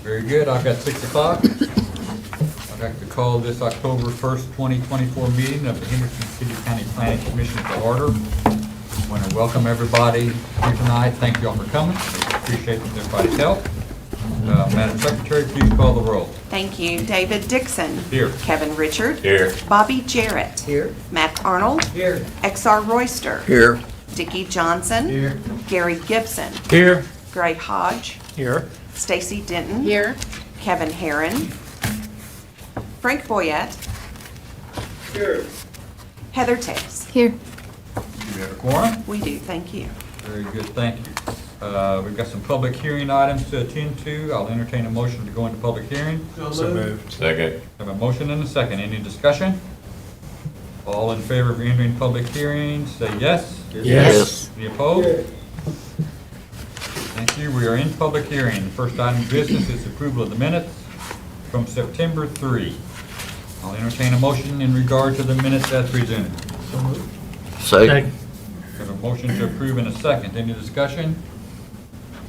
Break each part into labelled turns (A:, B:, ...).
A: Very good. I've got 6 o'clock. I'd like to call this October 1st, 2024 meeting of the Henderson City County Planning Commission to order. I want to welcome everybody here tonight. Thank you all for coming. Appreciate everybody's help. Madam Secretary, please call the roll.
B: Thank you. David Dixon.
A: Here.
B: Kevin Richard.
C: Here.
B: Bobby Jarrett.
D: Here.
B: Matt Arnold.
D: Here.
B: XR Royster.
D: Here.
B: Dickie Johnson.
D: Here.
B: Gary Gibson.
C: Here.
B: Gray Hodge.
C: Here.
B: Stacy Denton.
E: Here.
B: Kevin Herron. Frank Boyette.
D: Here.
B: Heather Taves.
E: Here.
A: Do we have a quorum?
B: We do, thank you.
A: Very good, thank you. We've got some public hearing items to attend to. I'll entertain a motion to go into public hearing.
C: So moved. Second.
A: Have a motion and a second. Any discussion? All in favor of entering public hearings, say yes.
C: Yes.
A: Any opposed? Thank you. We are in public hearing. The first item of business is approval of the minutes from September 3. I'll entertain a motion in regard to the minutes as presented.
D: Second.
A: Have a motion to approve in a second. Any discussion?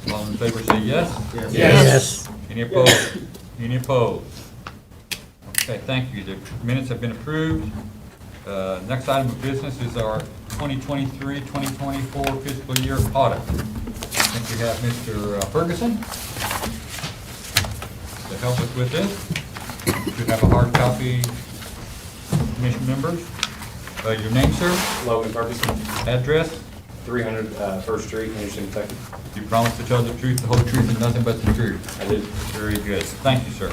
A: All in favor say yes.
C: Yes.
A: Any opposed? Any opposed? Okay, thank you. The minutes have been approved. Next item of business is our 2023-2024 fiscal year audit. I think we have Mr. Ferguson to help us with this. You should have a hard copy, commission members. Your name, sir?
F: Logan Ferguson,
A: Address?
F: 300 First Street, Henderson, Kentucky.
A: You promise to tell the truth, the whole truth, and nothing but the truth.
F: I did.
A: Very good. Thank you, sir.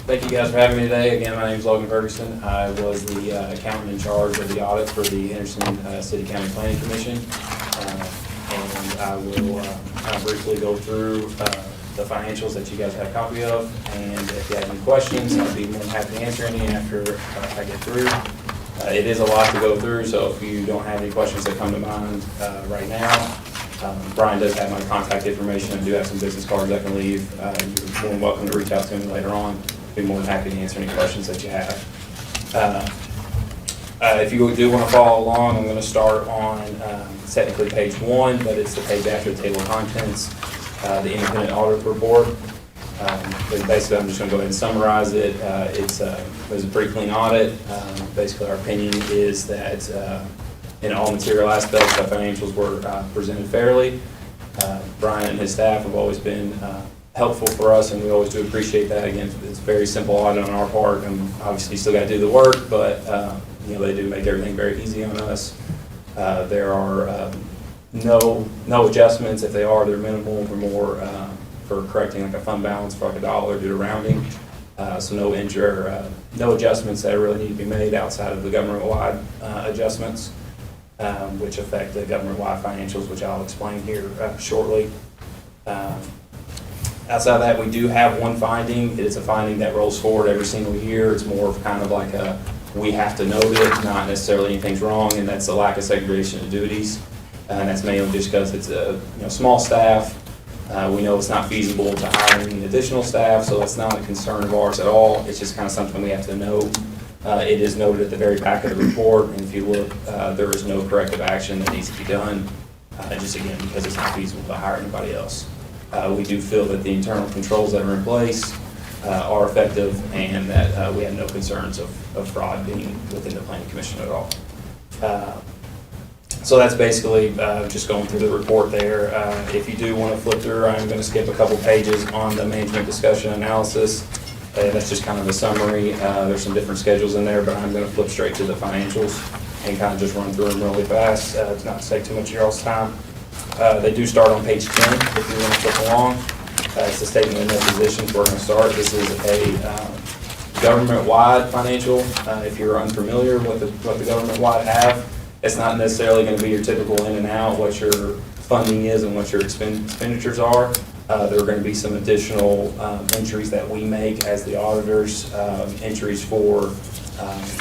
F: Thank you guys for having me today. Again, my name is Logan Ferguson. I was the accountant in charge of the audit for the Henderson City County Planning Commission. And I will kind of briefly go through the financials that you guys have a copy of. And if you have any questions, I'll be more than happy to answer any after I get through. It is a lot to go through, so if you don't have any questions that come to mind right now, Brian does have my contact information. I do have some business cards I can leave. You're more than welcome to reach out to me later on. Be more than happy to answer any questions that you have. If you do want to follow along, I'm going to start on technically page 1, but it's the page after the table of contents, the independent audit report. But basically, I'm just going to go ahead and summarize it. It was a pretty clean audit. Basically, our opinion is that in all material aspects, our financials were presented fairly. Brian and his staff have always been helpful for us, and we always do appreciate that. Again, it's a very simple audit on our part, and obviously you still got to do the work, but they do make everything very easy on us. There are no adjustments. If they are, they're minimal. They're more for correcting like a fund balance for like $1 due to rounding. So no adjustments that really need to be made outside of the government-wide adjustments, which affect the government-wide financials, which I'll explain here shortly. Outside of that, we do have one finding. It is a finding that rolls forward every single year. It's more of kind of like we have to note it, not necessarily anything's wrong, and that's the lack of segregation of duties. And that's mainly just because it's a small staff. We know it's not feasible to hire any additional staff, so that's not a concern of ours at all. It's just kind of something we have to note. It is noted at the very back of the report, and if you look, there is no corrective action that needs to be done, just again because it's not feasible to hire anybody else. We do feel that the internal controls that are in place are effective, and that we have no concerns of fraud being within the Planning Commission at all. So that's basically just going through the report there. If you do want to flip through, I'm going to skip a couple pages on the management discussion analysis. That's just kind of a summary. There's some different schedules in there, but I'm going to flip straight to the financials and kind of just run through them really fast to not take too much of your all's time. They do start on page 10 if you want to flip along. It's the statement of net positions. We're going to start. This is a government-wide financial. If you're unfamiliar with what the government-wide have, it's not necessarily going to be your typical in and out, what your funding is and what your expenditures are. There are going to be some additional entries that we make as the auditors, entries for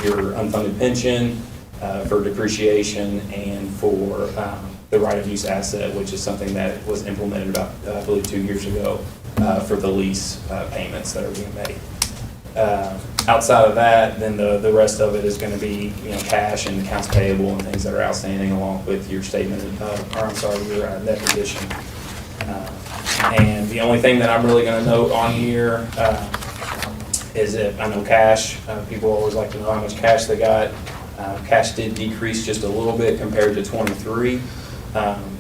F: your unfunded pension, for depreciation, and for the right of use asset, which is something that was implemented about, I believe, 2 years ago for the lease payments that are being made. Outside of that, then the rest of it is going to be cash and accounts payable and things that are outstanding, along with your statement of, your net position. And the only thing that I'm really gonna note on here, is that I know cash, people always like to know how much cash they got. Cash did decrease just a little bit compared to 23.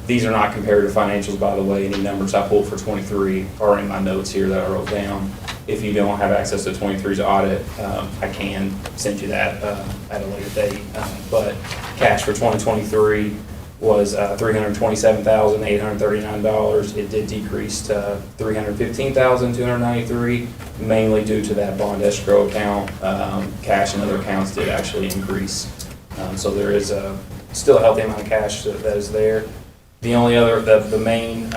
F: These are not comparative financials, by the way. Any numbers I pulled for 23 are in my notes here that I wrote down. If you don't have access to 23's audit, I can send you that at a later date. But cash for 2023 was $327,839. It did decrease to $315,293, mainly due to that bond escrow account. Cash and other accounts did actually increase. So there is still a healthy amount of cash that is there. The only other, the main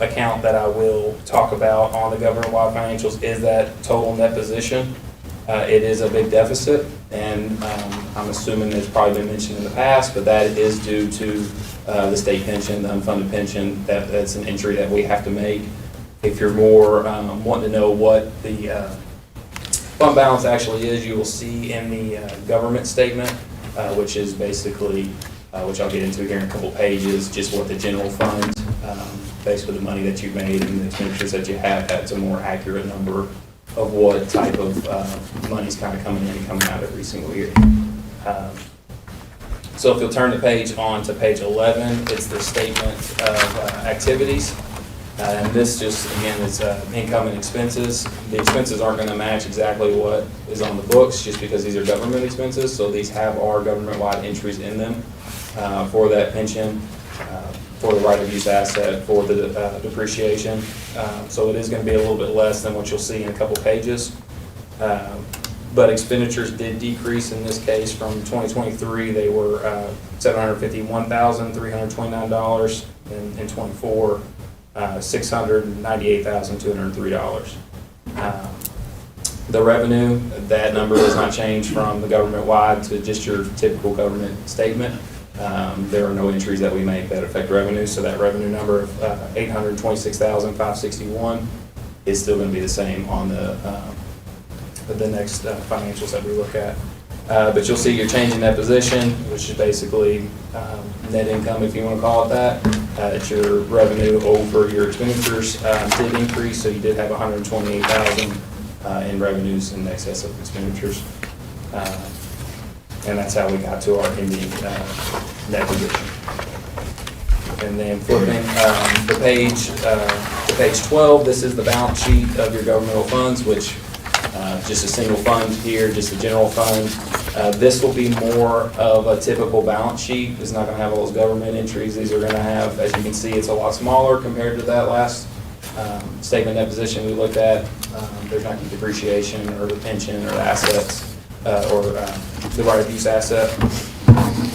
F: account that I will talk about on the government-wide financials is that total net position. It is a big deficit, and I'm assuming it's probably been mentioned in the past, but that is due to the state pension, the unfunded pension. That's an entry that we have to make. If you're more wanting to know what the fund balance actually is, you will see in the government statement, which is basically, which I'll get into here in a couple pages, just what the general fund, basically the money that you've made and the expenditures that you have, that's a more accurate number of what type of money's kind of coming in and coming out every single year. So if you'll turn the page on to page 11, it's the statement of activities. And this just, again, is income and expenses. The expenses aren't going to match exactly what is on the books just because these are government expenses. So these have our government-wide entries in them for that pension, for the right of use asset, for the depreciation. So it is going to be a little bit less than what you'll see in a couple pages. But expenditures did decrease in this case from 2023. They were $751,329 in 24. $698,203. The revenue, that number does not change from the government-wide to just your typical government statement. There are no entries that we make that affect revenue, so that revenue number of $826,561 is still going to be the same on the next financials that we look at. But you'll see your change in that position, which is basically net income, if you want to call it that. It's your revenue over your expenditures did increase, so you did have $128,000 in revenues in excess of expenditures. And that's how we got to our ending net position. And then flipping the page to page 12, this is the balance sheet of your governmental funds, which just a single fund here, just a general fund. This will be more of a typical balance sheet. It's not going to have all those government entries. These are going to have, as you can see, it's a lot smaller compared to that last statement deposition we looked at. There's not the depreciation or the pension or the assets or the right of use asset.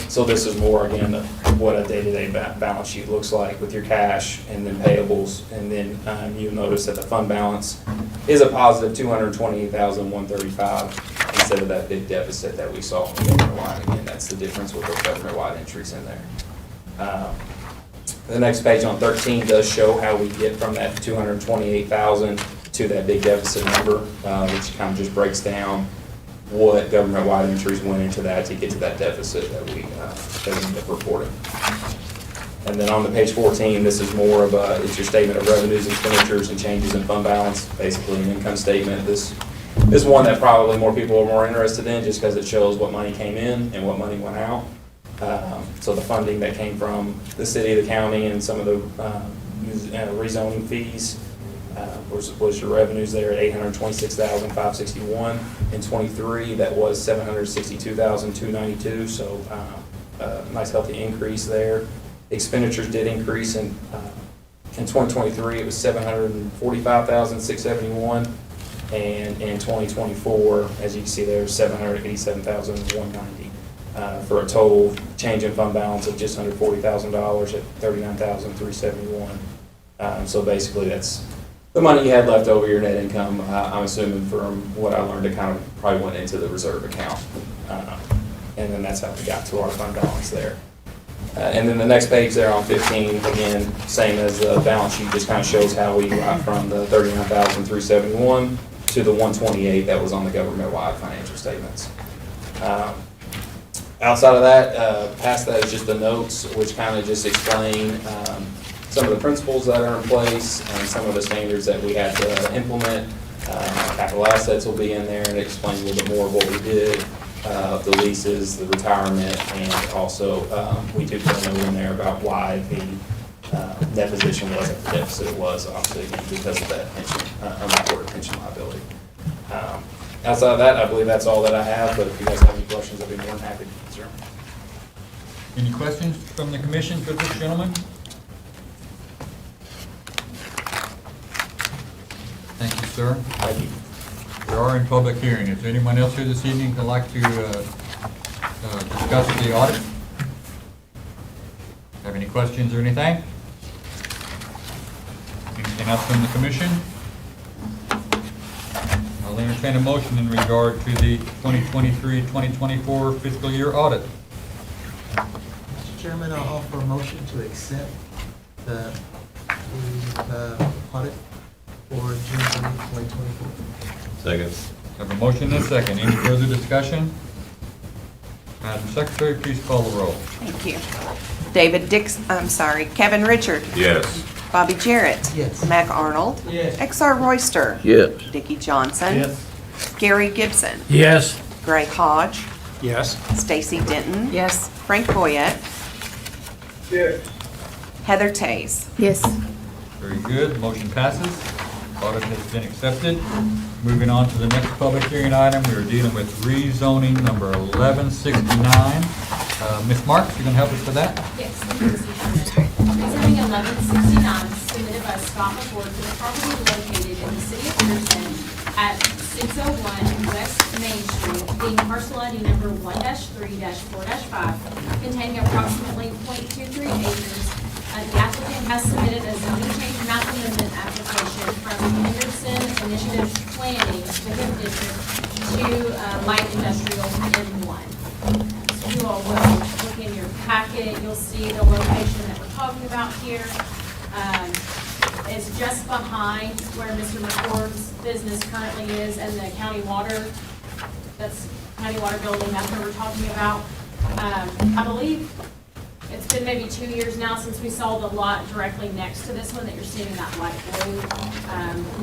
F: So this is more, again, what a day-to-day balance sheet looks like with your cash and then payables. And then you'll notice that the fund balance is a positive $228,135 instead of that big deficit that we saw in the government-wide. Again, that's the difference with those government-wide entries in there. The next page on 13 does show how we get from that $228,000 to that big deficit number, which kind of just breaks down what government-wide entries went into that to get to that deficit that we end up reporting. And then on the page 14, this is more of it's your statement of revenues, expenditures, and changes in fund balance, basically an income statement. This is one that probably more people are more interested in just because it shows what money came in and what money went out. So the funding that came from the city, the county, and some of the rezoning fees was your revenues there at $826,561. In 23, that was $762,292. So nice healthy increase there. Expenditures did increase in 2023. It was $745,671, and in 2024, as you can see there, $787,190 for a total change in fund balance of just under $40,000 at $39,371. So basically, that's the money you had left over your net income. I'm assuming from what I learned, it kind of probably went into the reserve account, and then that's how we got to our fund balance there. And then the next page there on 15, again, same as the balance sheet, just kind of shows how we got from the $39,371 to the $128 that was on the government-wide financial statements. Outside of that, past that is just the notes, which kind of just explain some of the principles that are in place and some of the standards that we had to implement. Capital assets will be in there, and it explains a little bit more of what we did, the leases, the retirement, and also we do put a note in there about why the net position was at the deficit it was, obviously because of that pension, unreported pension liability. Outside of that, I believe that's all that I have, but if you guys have any questions, I'd be more than happy to answer them.
A: Any questions from the commission for this gentleman? Thank you, sir.
F: Thank you.
A: We are in public hearing. Is there anyone else here this evening who'd like to discuss the audit? Have any questions or anything? Anything else from the commission? I'll entertain a motion in regard to the 2023-2024 fiscal year audit.
E: Mr. Chairman, I'll offer a motion to accept the audit for June 30, 2024.
C: Second.
A: Have a motion and a second. Any further discussion? Madam Secretary, please call the roll.
B: Thank you. Kevin Richard.
C: Yes.
B: Bobby Jarrett.
E: Yes.
B: Mac Arnold.
E: Yes.
B: XR Royster.
C: Yes.
B: Dickie Johnson.
D: Yes.
B: Gary Gibson.
C: Yes.
B: Gray Hodge.
D: Yes.
B: Stacy Denton. Yes. Frank Boyette.
D: Yes.
B: Heather Tays.
G: Yes.
A: Very good. Motion passes. Audit has been accepted. Moving on to the next public hearing item, we are dealing with rezoning number 1169. Ms. Marks, you going to help us with that?
H: Yes, thank you, Mr. Chairman. Rezoning 1169 submitted by Scott McCord for the property located in the city of Henderson at 601 West Main Street, being parcel ID number 1-3-4-5, containing approximately 0.23 acres. The applicant has submitted a zoning change map amendment application from Henderson Initiative Planning to HIP District to light industrial M1. So you all will look in your packet, you'll see the location that we're talking about here. It's just behind where Mr. McCord's business currently is and the county water, that's county water building, that's what we're talking about. I believe it's been maybe 2 years now since we saw the lot directly next to this one that you're seeing in that light blue.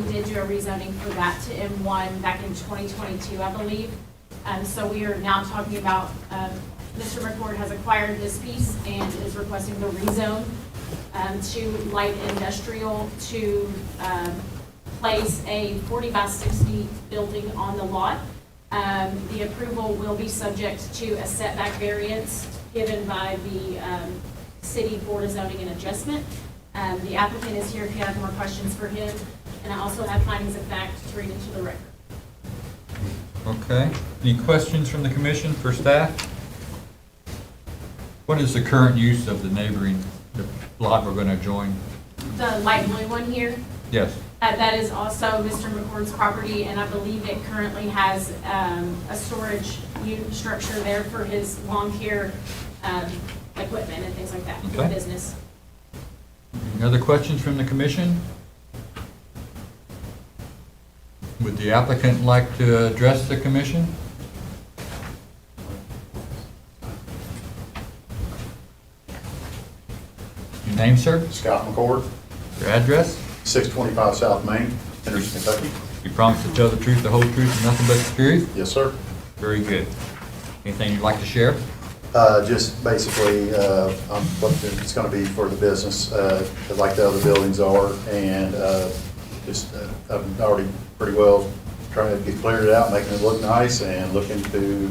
H: We did do a rezoning for that to M1 back in 2022, I believe. So we are now talking about, Mr. McCord has acquired this piece and is requesting the rezone to light industrial to place a 40 by 60 building on the lot. The approval will be subject to a setback variance given by the City Board of Zoning and Adjustment. The applicant is here if you have more questions for him, and I also have findings of fact to read into the record.
A: Okay. Any questions from the commission for staff? What is the current use of the neighboring the lot we're going to join?
H: The light blue one here,
A: Yes.
H: that is also Mr. McCord's property, and I believe it currently has a storage unit structure there for his lawn care equipment and things like that for
A: Okay.
H: business.
A: Any other questions from the commission? Would the applicant like to address the commission? Your name, sir?
I: Scott McCord,
A: Your address?
I: 625 South Main, Henderson, Kentucky.
A: You promise to tell the truth, the whole truth, and nothing but the truth?
I: Yes, sir.
A: Very good. Anything you'd like to share?
I: Just basically, what it's going to be for the business, like the other buildings are, and I've already pretty well trying to get cleared it out, making it look nice, and looking to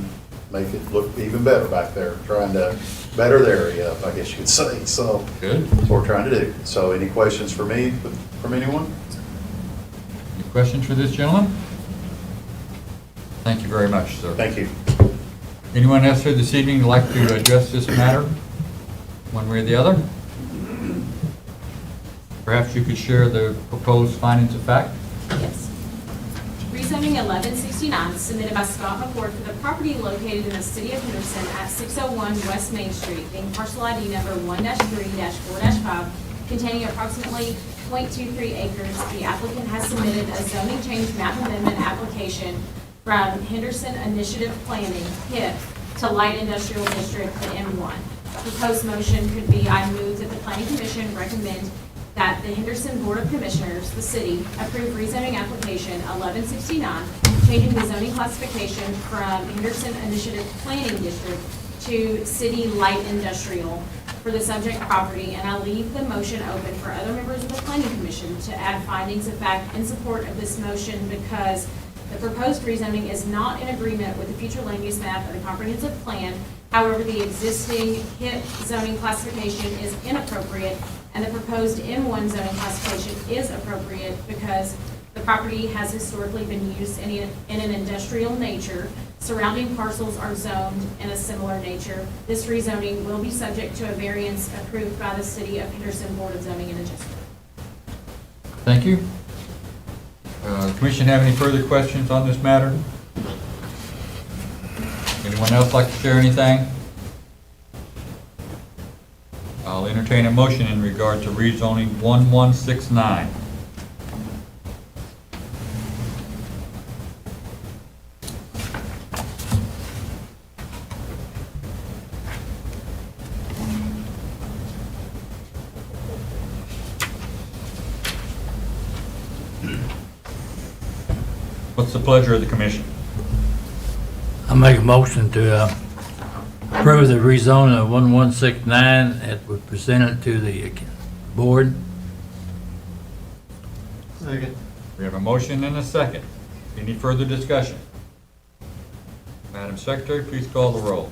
I: make it look even better back there, trying to better the area up, I guess you could say. So
A: Good.
I: that's what we're trying to do. So any questions for me, from anyone?
A: Any questions for this gentleman? Thank you very much, sir.
I: Thank you.
A: Anyone else here this evening who'd like to address this matter, one way or the other? Perhaps you could share the proposed findings of fact?
H: Yes. Rezoning 1169 submitted by Scott McCord for the property located in the city of Henderson at 601 West Main Street, being parcel ID number 1-3-4-5, containing approximately 0.23 acres. The applicant has submitted a zoning change map amendment application from Henderson Initiative Planning, HIP, to Light Industrial District, the M1. Proposed motion could be, I move that the Planning Commission recommend that the Henderson Board of Commissioners, the city, approve rezoning application 1169, changing the zoning classification from Henderson Initiative Planning District to City Light Industrial for the subject property, and I'll leave the motion open for other members of the Planning Commission to add findings of fact in support of this motion because the proposed rezoning is not in agreement with the future land use map of the comprehensive plan. However, the existing HIT zoning classification is inappropriate, and the proposed M1 zoning classification is appropriate because the property has historically been used in an industrial nature. Surrounding parcels are zoned in a similar nature. This rezoning will be subject to a variance approved by the City of Henderson Board of Zoning and Adjustment.
A: Thank you. Commission have any further questions on this matter? Anyone else like to share anything? I'll entertain a motion in regard to rezoning 1169. What's the pleasure of the commission?
C: I make a motion to approve the rezoning of 1169 that was presented to the board.
D: Second.
A: We have a motion and a second. Any further discussion? Madam Secretary, please call the roll.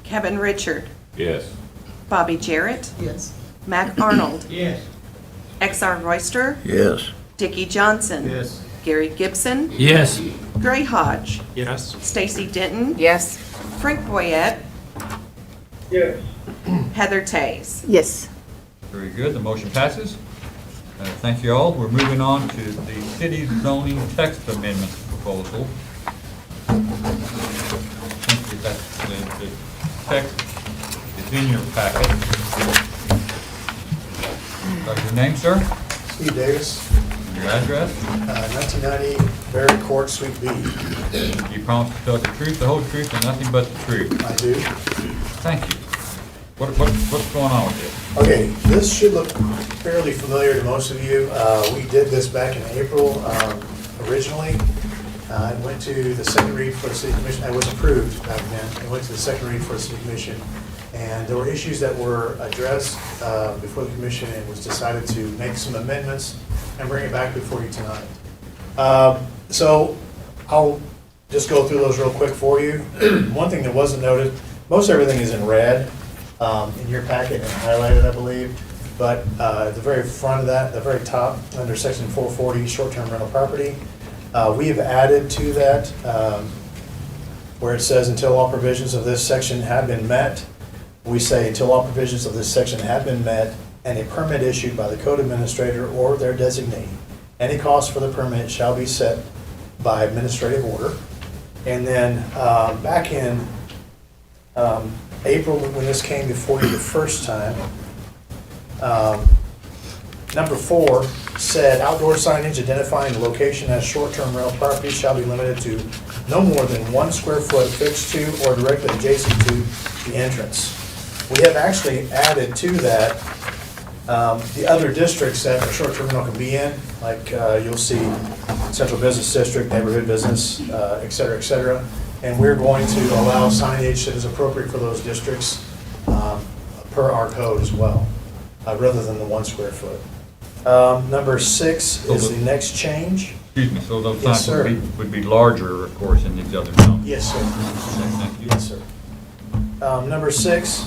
B: Kevin Richard,
C: Yes.
B: Bobby Jarrett,
E: Yes.
B: Mac Arnold,
D: Yes.
B: XR Royster,
C: Yes.
B: Dickie Johnson,
D: Yes.
B: Gary Gibson,
C: Yes.
B: Gray Hodge,
D: Yes.
B: Stacy Denton,
G: Yes.
B: Frank Boyette,
D: Yes.
B: Heather Tays.
G: Yes.
A: Very good, the motion passes. Thank you all. We're moving on to the city zoning text amendment proposal. I think that the text is in your packet. Your name, sir?
J: Steve Davis,
A: Your address?
J: 1990 Barry Court, Suite B.
A: You promise to tell the truth, the whole truth, and nothing but the truth.
J: I do.
A: Thank you. What's going on with this?
J: Okay, this should look fairly familiar to most of you. We did this back in April originally. It went to the second read for the city commission. It was approved back then. It went to the second read for the city commission. And there were issues that were addressed before the commission, and it was decided to make some amendments and bring it back before you tonight. So I'll just go through those real quick for you. One thing that wasn't noted, most everything is in red in your packet and highlighted, I believe. But at the very front of that, the very top, under section 440, short-term rental property, we have added to that where it says until all provisions of this section have been met. We say until all provisions of this section have been met and a permit issued by the code administrator or their designee. Any cost for the permit shall be set by administrative order. And then back in April, when this came before you the first time, number 4 said outdoor signage identifying the location as short-term rental property shall be limited to no more than 1 square foot fixed to or directly adjacent to the entrance. We have actually added to that the other districts that a short-term rental can be in, like you'll see central business district, neighborhood business, et cetera, and we're going to allow signage that is appropriate for those districts per our code as well, rather than the 1 square fout. Number 6 is the next change.
A: Excuse me, so those
J: Yes,
A: signs
J: sir.
A: would be larger, of course, in these other zones?
J: Yes, sir.
A: Thank you.
J: Yes, sir. Number 6,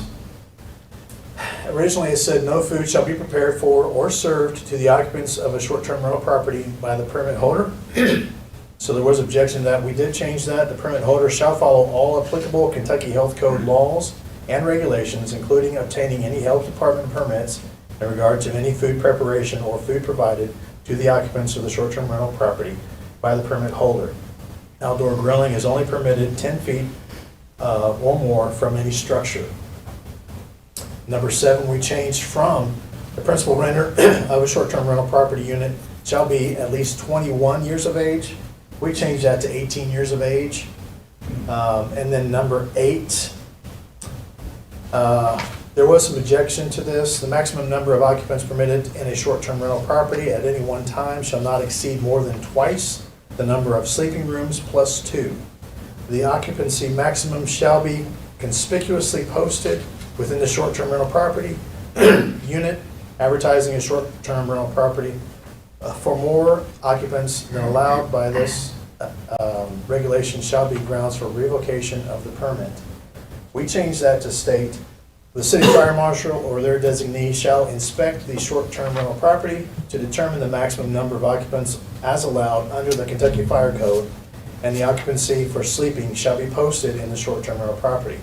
J: originally it said no food shall be prepared for or served to the occupants of a short-term rental property by the permit holder. So there was objection to that. We did change that. The permit holder shall follow all applicable Kentucky Health Code laws and regulations, including obtaining any health department permits in regard to any food preparation or food provided to the occupants of the short-term rental property by the permit holder. Outdoor grilling is only permitted 10 feet or more from any structure. Number 7, we changed from the principal renter of a short-term rental property unit shall be at least 21 years of age. We changed that to 18 years of age. And then number 8, There was some objection to this. The maximum number of occupants permitted in a short-term rental property at any one time shall not exceed more than twice the number of sleeping rooms plus 2. The occupancy maximum shall be conspicuously posted within the short-term rental property unit, advertising a short-term rental property for more occupants than allowed by this regulation shall be grounds for revocation of the permit. We changed that to state, the city fire marshal or their designee shall inspect the short-term rental property to determine the maximum number of occupants as allowed under the Kentucky Fire Code, and the occupancy for sleeping shall be posted in the short-term rental property.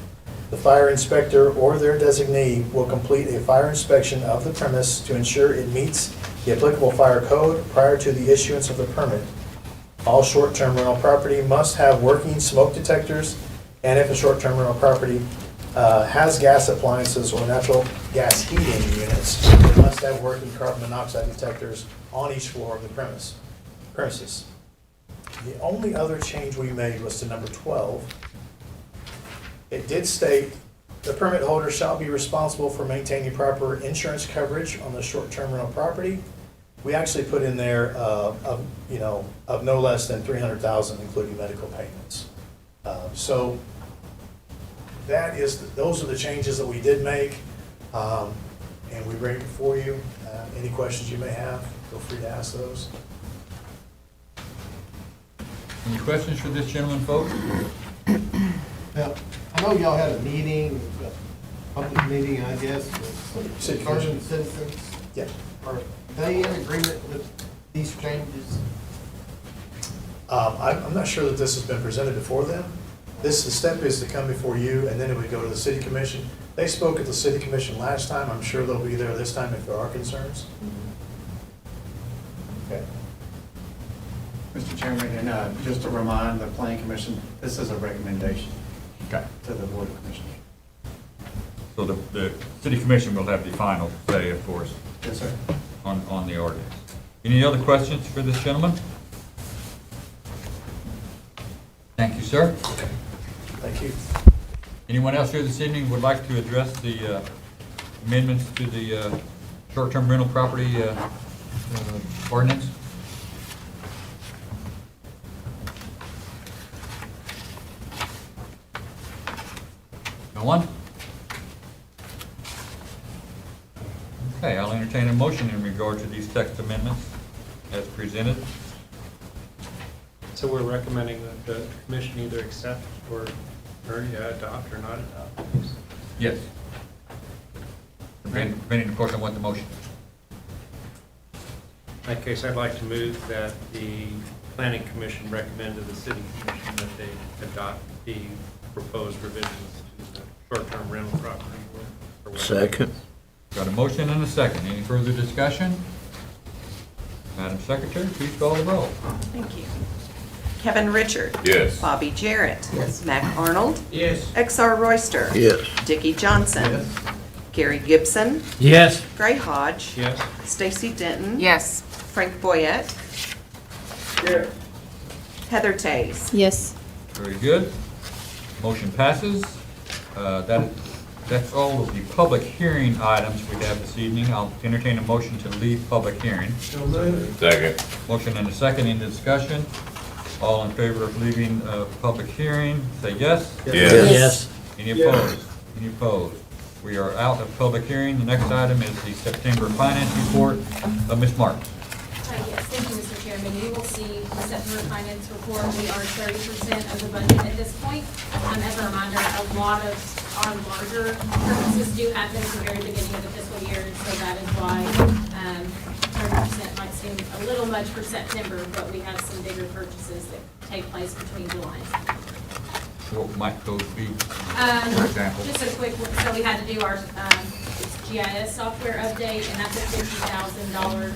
J: The fire inspector or their designee will complete a fire inspection of the premise to ensure it meets the applicable fire code prior to the issuance of the permit. All short-term rental property must have working smoke detectors, and if a short-term rental property has gas appliances or natural gas heating units, it must have working carbon monoxide detectors on each floor of the premises. The only other change we made was to number 12. It did state, the permit holder shall be responsible for maintaining proper insurance coverage on the short-term rental property. We actually put in there, of no less than $300,000, including medical payments. So those are the changes that we did make, and we bring it before you. Any questions you may have, feel free to ask those.
A: Any questions for this gentleman, folks?
D: Now, I know y'all had a meeting, a public meeting, I guess, with
J: City
D: concerned
J: Commission.
D: citizens.
J: Yeah.
D: Are they in agreement with these changes?
J: I'm not sure that this has been presented before them. The step is to come before you, and then it would go to the city commission. They spoke at the city commission last time. I'm sure they'll be there this time if there are concerns. Okay.
G: Mr. Chairman, and just to remind the planning commission, this is a recommendation
A: Okay.
G: to the board of commissioners.
A: So the city commission will have the final say, of course,
G: Yes, sir.
A: on the ordinance. Any other questions for this gentleman? Thank you, sir.
J: Thank you.
A: Anyone else here this evening would like to address the amendments to the short-term rental property ordinance? No one? Okay, I'll entertain a motion in regard to these text amendments as presented.
K: So we're recommending that the commission either accept or adopt or not adopt.
A: Yes. Depending, of course, on what the motion.
K: In that case, I'd like to move that the planning commission recommend to the city commission that they adopt the proposed revisions to the short-term rental property. or whatever.
C: Second.
A: Got a motion and a second. Any further discussion? Madam Secretary, please call the roll.
B: Thank you. Kevin Richard.
L: Yes.
B: Bobby Jarrett. Mac Arnold.
K: Yes.
B: XR Royster.
C: Yes.
B: Dickie Johnson. Gary Gibson.
C: Yes.
B: Gray Hodge.
K: Yes.
B: Stacy Denton.
M: Yes.
B: Frank Boyette.
D: Yeah.
B: Heather Tays.
M: Yes.
A: Very good. Motion passes. That's all of the public hearing items we have this evening. I'll entertain a motion to leave public hearing.
L: Second.
A: Motion and a second in discussion. All in favor of leaving public hearing, say yes.
C: Yes.
A: Any opposed? Any opposed? We are out of public hearing. The next item is the September finance report of Ms. Martin.
H: Yes, thank you, Mr. Chairman. You will see the September finance report. We are 30% of the budget at this point. As a reminder, a lot of our larger purchases do happen at the very beginning of the fiscal year, so that is why 30% might seem a little much for September, but we have some bigger purchases that take place between July and September.
A: What might those be, for example?
H: Just a quick, so we had to do our GIS software update, and that's a $50,000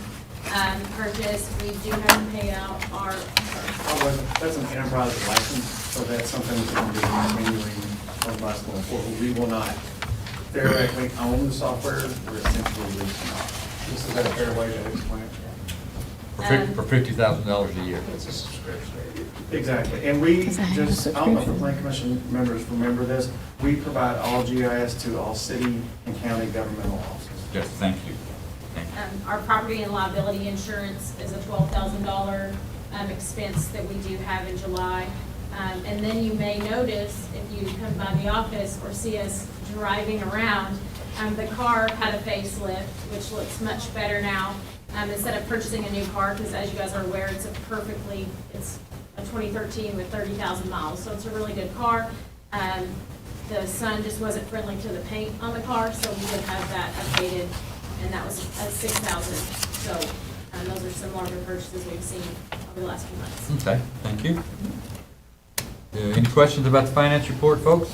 H: purchase. We do have to pay out our,
G: That's an enterprise license, so that's something that's going to be continuing from us going forward. We will not theoretically own the software, we're essentially leasing it. This is a fair way to explain it.
A: For $50,000 a year.
G: It's a subscription. Exactly, and we just, I don't know if the plan commission members remember this, we provide all GIS to all city and county governmental offices.
A: Yes, thank you. Thank you.
H: Our property and liability insurance is a $12,000 expense that we do have in July. And then you may notice, if you come by the office or see us driving around, the car had a facelift, which looks much better now. Instead of purchasing a new car, because as you guys are aware, it's a 2013 with 30,000 miles, so it's a really good car. The sun just wasn't friendly to the paint on the car, so we did have that updated, and that was $6,000. So those are some larger purchases we've seen over the last few months.
A: Okay, thank you. Any questions about the finance report, folks?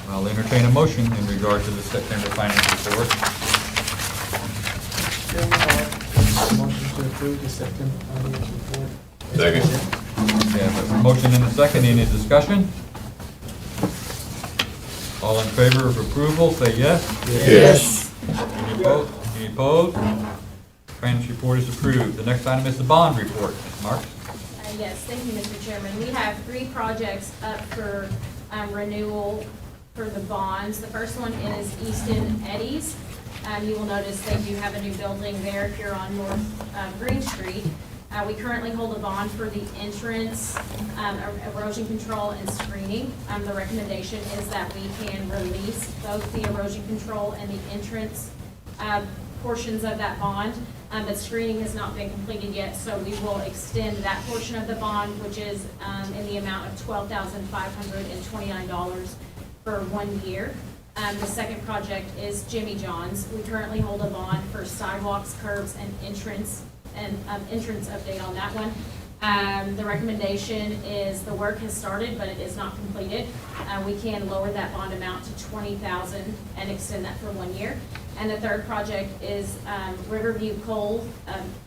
A: I'll entertain a motion in regard to the September finance report.
E: Chairman, I'll offer a motion to approve the September financial report.
A: We have a motion and a second. Any discussion? All in favor of approval, say yes.
C: Yes.
A: Any opposed? Any opposed? Finance report is approved. The next item is the bond report. Ms. Marks?
H: Yes, thank you, Mr. Chairman. We have 3 projects up for renewal for the bonds. The first one is Easton Eddies. You will notice they do have a new building there if you're on North Green Street. We currently hold a bond for the entrance, erosion control, and screening. The recommendation is that we can release both the erosion control and the entrance portions of that bond. But screening has not been completed yet, so we will extend that portion of the bond, which is in the amount of $12,529 for 1 year. The second project is Jimmy John's. We currently hold a bond for sidewalks, curbs, and entrance update on that one. The recommendation is the work has started, but it is not completed. We can lower that bond amount to $20,000 and extend that for 1 year. And the third project is Riverview Coal.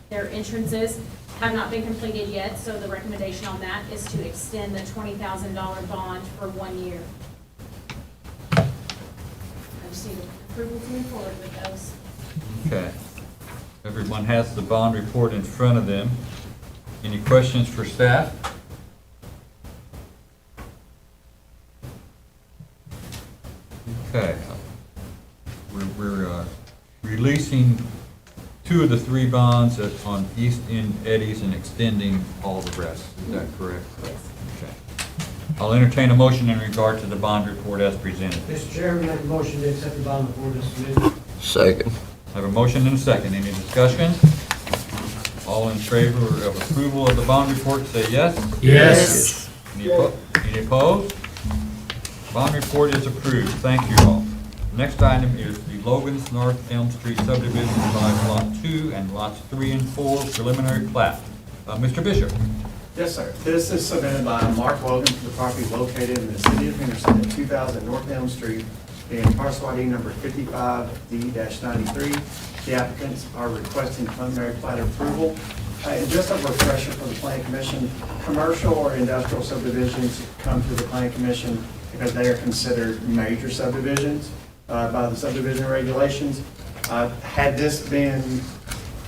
H: Their entrances have not been completed yet, so the recommendation on that is to extend the $20,000 bond for 1 year. I just need approval to move forward with those.
A: Okay. Everyone has the bond report in front of them. Any questions for staff? Okay. We're releasing 2 of the 3 bonds on East End Eddies and extending all the rest. Is that correct?
H: Yes.
A: Okay. I'll entertain a motion in regard to the bond report as presented.
L: Mr. Chairman, make a motion to accept the bond report as submitted.
C: Second.
A: I have a motion and a second. Any discussion? All in favor of approval of the bond report, say yes.
C: Yes.
A: Any opposed? Bond report is approved. Thank you all. Next item is the Logan's North Elm Street subdivision, size Lot 2 and Lots 3 and 4 preliminary plat. Mr. Bishop?
G: Yes, sir. This is submitted by Mark Logan for the property located in the city of Henderson at 2000 North Elm Street in parcel ID number 55D-93. The applicants are requesting preliminary plat approval. And just a refresher for the Planning Commission, commercial or industrial subdivisions come to the Planning Commission because they are considered major subdivisions by the subdivision regulations. Had this been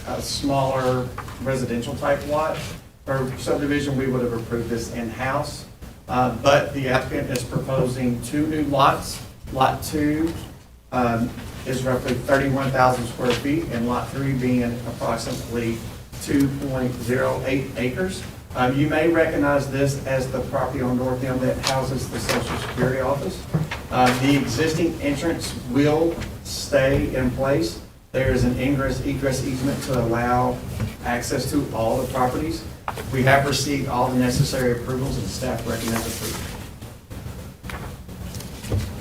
G: a smaller residential type lot or subdivision, we would have approved this in-house. But the applicant is proposing 2 new lots. Lot 2 is roughly 31,000 square feet, and Lot 3 being approximately 2.08 acres. You may recognize this as the property on North Elm that houses the Social Security office. The existing entrance will stay in place. There is an ingress egress easement to allow access to all the properties. We have received all the necessary approvals and staff recommends approval.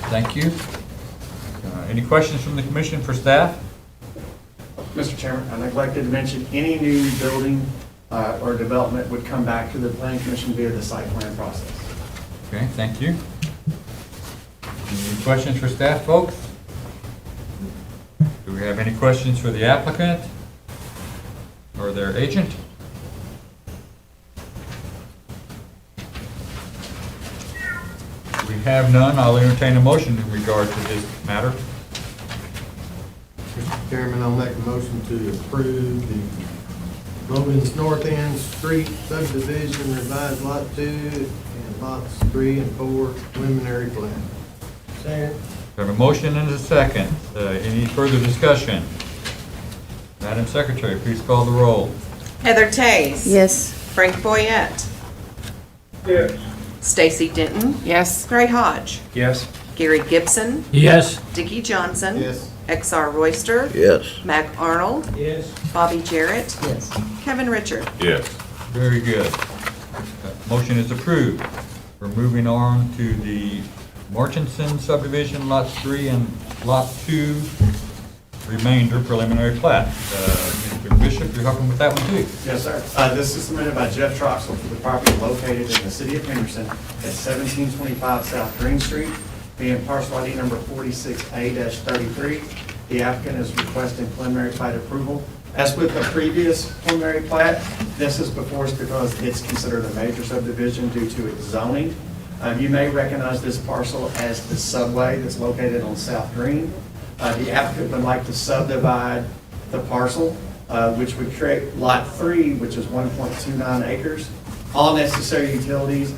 A: Thank you. Any questions from the commission for staff?
G: Mr. Chairman, I neglected to mention, any new building or development would come back to the Planning Commission via the site plan process.
A: Okay, thank you. Any questions for staff, folks? Do we have any questions for the applicant or their agent? We have none. I'll entertain a motion in regard to this matter.
D: Mr. Chairman, I'll make a motion to approve the Logan's North End Street subdivision revised lot 2 and lots 3 and 4 preliminary plat. Second.
A: We have a motion and a second. Any further discussion? Madam Secretary, please call the roll.
B: Heather Tays.
M: Yes.
B: Frank Boyette.
K: Yes.
B: Stacy Denton.
M: Yes.
B: Gray Hodge.
K: Yes.
B: Gary Gibson.
C: Yes.
B: Dickie Johnson.
D: Yes.
B: XR Royster.
I: Yes.
B: Mac Arnold.
L: Yes.
B: Bobby Jarrett.
M: Yes.
B: Kevin Richard.
I: Yes.
A: Very good. Motion is approved. We're moving on to the Martinson subdivision, lots 3 and lot 2, remainder preliminary plat. Mr. Bishop, you're helping with that one too?
G: Yes, sir. This is submitted by Jeff Troxel for the property located in the city of Henderson at 1725 South Green Street, being parcel ID number 46A-33. The applicant is requesting preliminary plat approval. As with the previous preliminary plat, this is before us because it's considered a major subdivision due to its zoning. You may recognize this parcel as the subway that's located on South Green. The applicant would like to subdivide the parcel, which would create Lot 3, which is 1.29 acres. All necessary utilities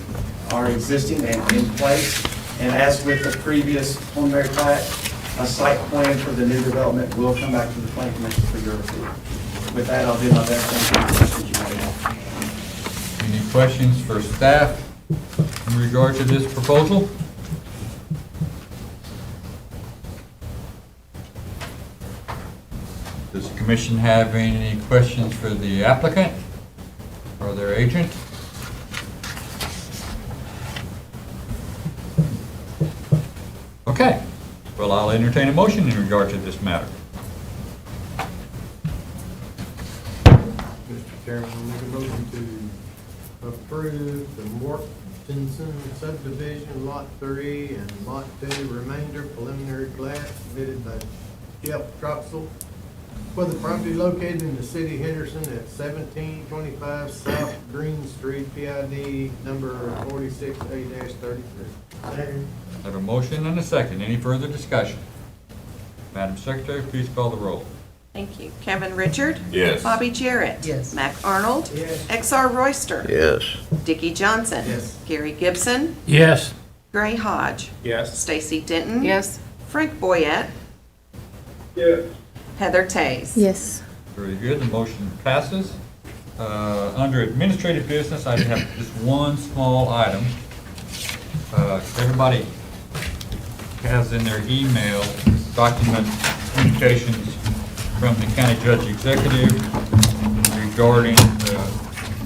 G: are existing and in place. And as with the previous preliminary plat, a site plan for the new development will come back to the planning commission for your approval. With that, I'll do my best to answer any questions you may have.
A: Any questions for staff in regard to this proposal? Does the commission have any questions for the applicant or their agent? Okay, well, I'll entertain a motion in regard to this matter.
D: Mr. Chairman, I'll make a motion to approve the Mortensen subdivision, lot 3 and lot 2 remainder preliminary plat submitted by Jeff Troxel for the property located in the city of Henderson at 1725 South Green Street, PID number 46A-33. Second.
A: I have a motion and a second. Any further discussion? Madam Secretary, please call the roll.
B: Thank you. Kevin Richard.
I: Yes.
B: Bobby Jarrett.
M: Yes.
B: Mac Arnold.
L: Yes.
B: XR Royster.
I: Yes.
B: Dickie Johnson.
D: Yes.
B: Gary Gibson.
C: Yes.
B: Gray Hodge.
K: Yes.
B: Stacy Denton.
M: Yes.
B: Frank Boyette.
K: Yes.
B: Heather Tays.
M: Yes.
A: Very good, the motion passes. Under administrative business, I have just one small item. Everybody has in their email document communications from the county judge executive regarding the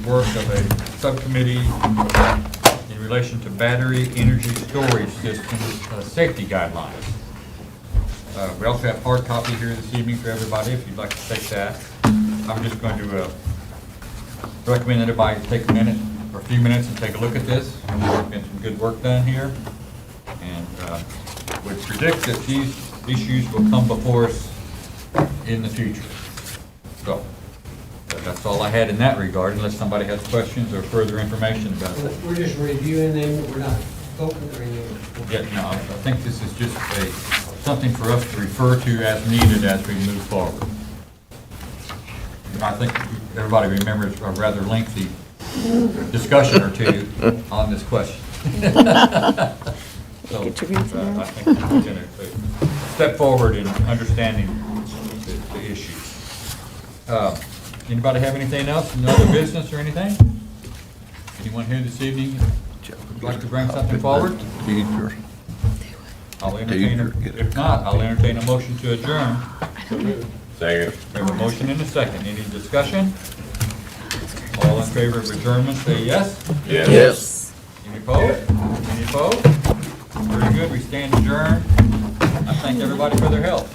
A: work of a subcommittee in relation to battery energy storage systems safety guidelines. We also have hard copy here this evening for everybody, if you'd like to take that. I'm just going to recommend that everybody take a minute, or a few minutes, and take a look at this. There's been some good work done here, and would predict that these issues will come before us in the future. So, that's all I had in that regard, unless somebody has questions or further information about that.
L: We're just reviewing them, we're not voting or anything.
A: Yeah, no, I think this is just something for us to refer to as needed as we move forward. I think everybody remembers a rather lengthy discussion or two on this question. So,
M: Get your reason out.
A: I think we're going to step forward in understanding the issues. Anybody have anything else, another business or anything? Anyone here this evening would like to bring something forward? I'll entertain, if not, I'll entertain a motion to adjourn.
I: Second.
A: We have a motion and a second. Any discussion? All in favor of adjournment, say yes.
I: Yes.
A: Any opposed? Any opposed? Very good, we stand adjourned. I thank everybody for their help.